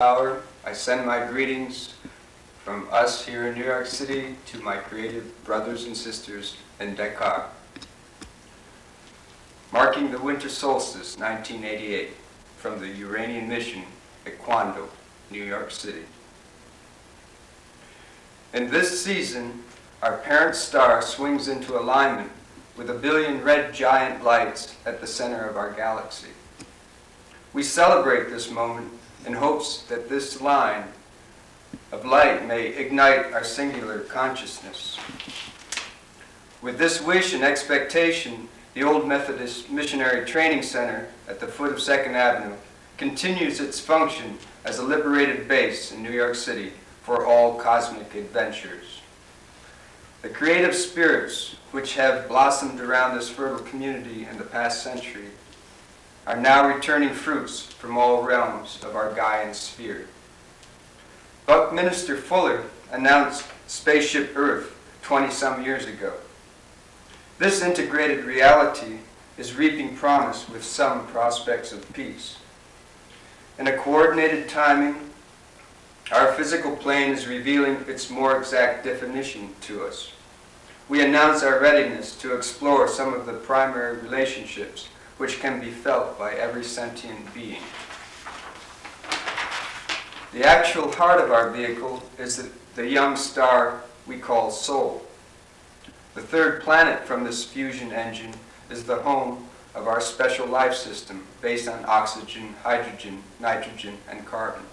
hour, I send my greetings from us here in New York City to my creative brothers and sisters in Dakar. Marking the winter solstice, 1988, from the Uranian mission at CUANDO, New York City. In this season, our parent star swings into alignment with a billion red giant lights at the center of our galaxy. We celebrate this moment in hopes that this line of light may ignite our singular consciousness. With this wish and expectation, the Old Methodist Missionary Training Center at the foot of 2nd Avenue continues its function as a liberated base in New York City for all cosmic adventures. The creative spirits which have blossomed around this fertile community in the past century are now returning fruits from all realms of our Gaian sphere. Buckminster Fuller announced Spaceship Earth 20-some years ago. This integrated reality is reaping promise with some prospects of peace. In a coordinated timing, our physical plane is revealing its more exact definition to us. We announce our readiness to explore some of the primary relationships which can be felt by every sentient being. The actual heart of our vehicle is the young star we call Sol. The third planet from this fusion engine is the home of our special life system based on oxygen, hydrogen, nitrogen, and carbon.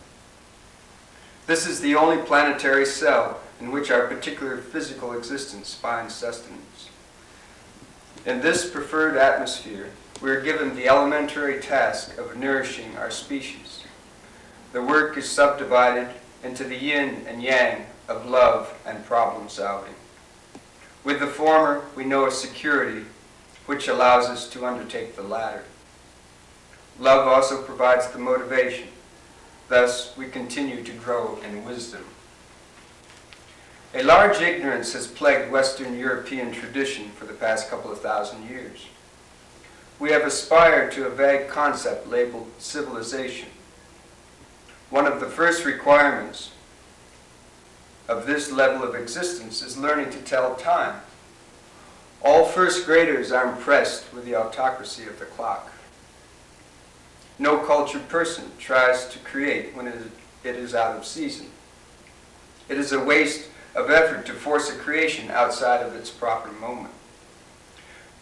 This is the only planetary cell in which our particular physical existence finds sustenance. In this preferred atmosphere, we are given the elementary task of nourishing our species. The work is subdivided into the yin and yang of love and problem solving. With the former, we know a security which allows us to undertake the latter. Love also provides the motivation. Thus, we continue to grow in wisdom. A large ignorance has plagued Western European tradition for the past couple of thousand years. We have aspired to a vague concept labeled civilization. One of the first requirements of this level of existence is learning to tell time. All first graders are impressed with the autocracy of the clock. No cultured person tries to create when it is out of season. It is a waste of effort to force a creation outside of its proper moment.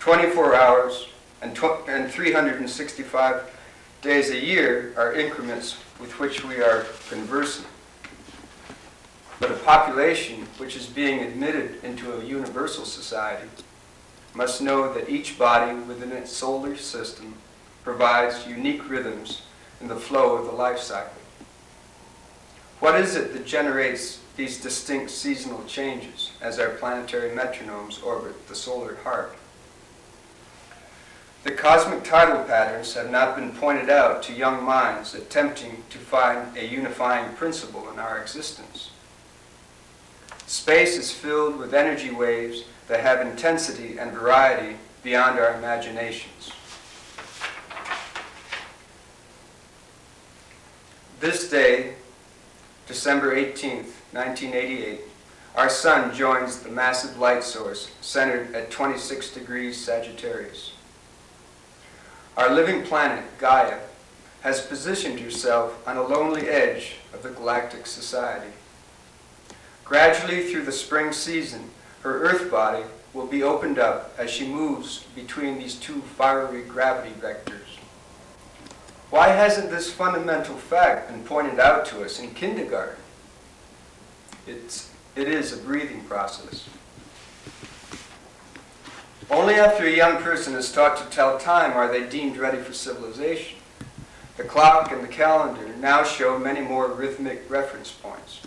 24 hours and 365 days a year are increments with which we are conversing. But a population which is being admitted into a universal society must know that each body within its solar system provides unique rhythms in the flow of the life cycle. What is it that generates these distinct seasonal changes as our planetary metronomes orbit the solar heart? The cosmic tidal patterns have not been pointed out to young minds attempting to find a unifying principle in our existence. Space is filled with energy waves that have intensity and variety beyond our imaginations. This day, December 18th, 1988, our sun joins the massive light source centered at 26 degrees Sagittarius. Our living planet, Gaia, has positioned herself on a lonely edge of the galactic society. Gradually through the spring season, her Earth body will be opened up as she moves between these two fiery gravity vectors. Why hasn't this fundamental fact been pointed out to us in kindergarten? It is a breathing process. Only after a young person is taught to tell time are they deemed ready for civilization. The clock and the calendar now show many more rhythmic reference points.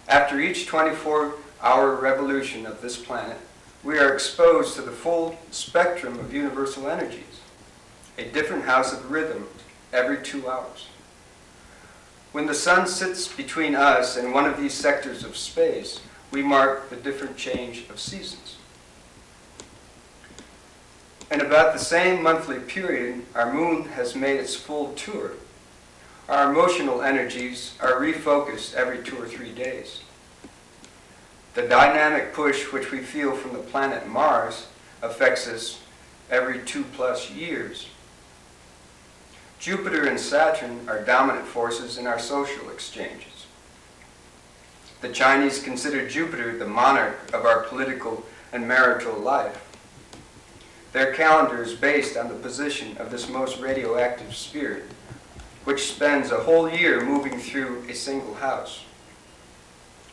After each 24-hour revolution of this planet, we are exposed to the full spectrum of universal energies, a different house of rhythm every 2 hours. When the sun sits between us and one of these sectors of space, we mark the different change of seasons. In about the same monthly period, our moon has made its full tour. Our emotional energies are refocused every 2 or 3 days. The dynamic push which we feel from the planet Mars affects us every 2+ years. Jupiter and Saturn are dominant forces in our social exchanges. The Chinese consider Jupiter the monarch of our political and marital life. Their calendar is based on the position of this most radioactive spirit, which spends a whole year moving through a single house.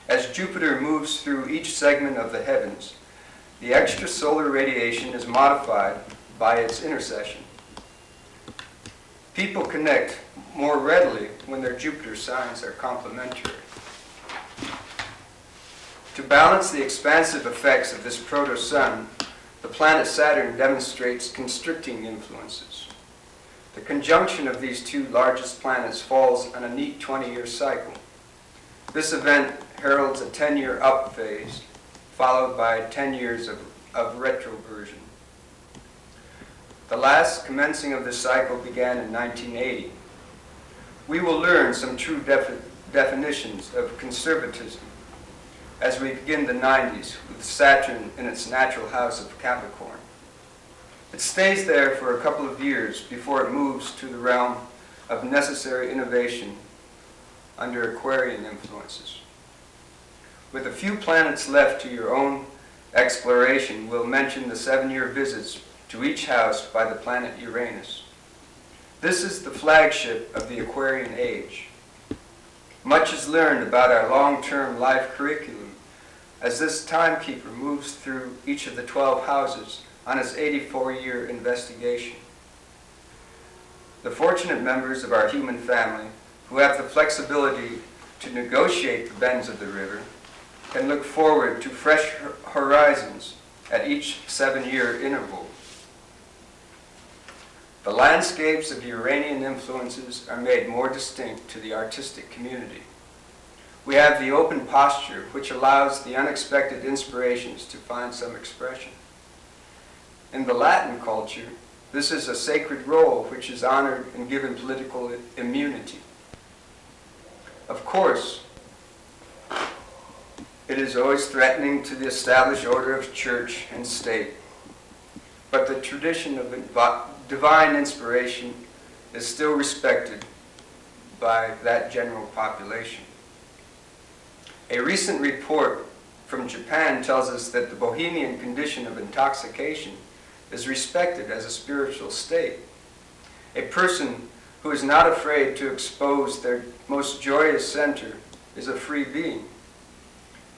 As Jupiter moves through each segment of the heavens, the extrasolar radiation is modified by its intercession. People connect more readily when their Jupiter signs are complementary. To balance the expansive effects of this proto-sun, the planet Saturn demonstrates constricting influences. The conjunction of these two largest planets falls on a neat 20-year cycle. This event heralds a 10-year up phase, followed by 10 years of retroversion. The last commencing of this cycle began in 1980. We will learn some true definitions of conservatism as we begin the 90s with Saturn in its natural house of Capricorn. It stays there for a couple of years before it moves to the realm of necessary innovation under Aquarian influences. With a few planets left to your own exploration, we'll mention the 7-year visits to each house by the planet Uranus. This is the flagship of the Aquarian age. Much is learned about our long-term life curriculum as this timekeeper moves through each of the 12 houses on his 84-year investigation. The fortunate members of our human family who have the flexibility to negotiate the bends of the river can look forward to fresh horizons at each 7-year interval. The landscapes of Uranian influences are made more distinct to the artistic community. We have the open posture, which allows the unexpected inspirations to find some expression. In the Latin culture, this is a sacred role which is honored and given political immunity. Of course, it is always threatening to the established order of church and state, but the tradition of divine inspiration is still respected by that general population. A recent report from Japan tells us that the bohemian condition of intoxication is respected as a spiritual state. A person who is not afraid to expose their most joyous center is a free being.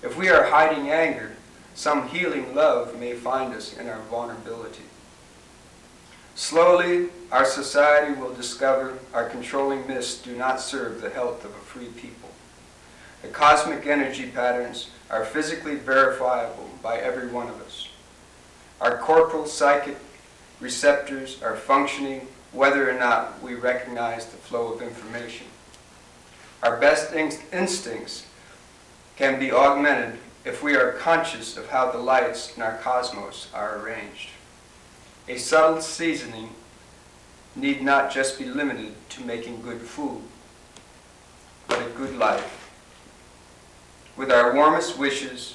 If we are hiding anger, some healing love may find us in our vulnerability. Slowly, our society will discover our controlling myths do not serve the health of a free people. The cosmic energy patterns are physically verifiable by every one of us. Our corporal psychic receptors are functioning whether or not we recognize the flow of information. Our best instincts can be augmented if we are conscious of how the lights in our cosmos are arranged. A subtle seasoning need not just be limited to making good food, but a good life. With our warmest wishes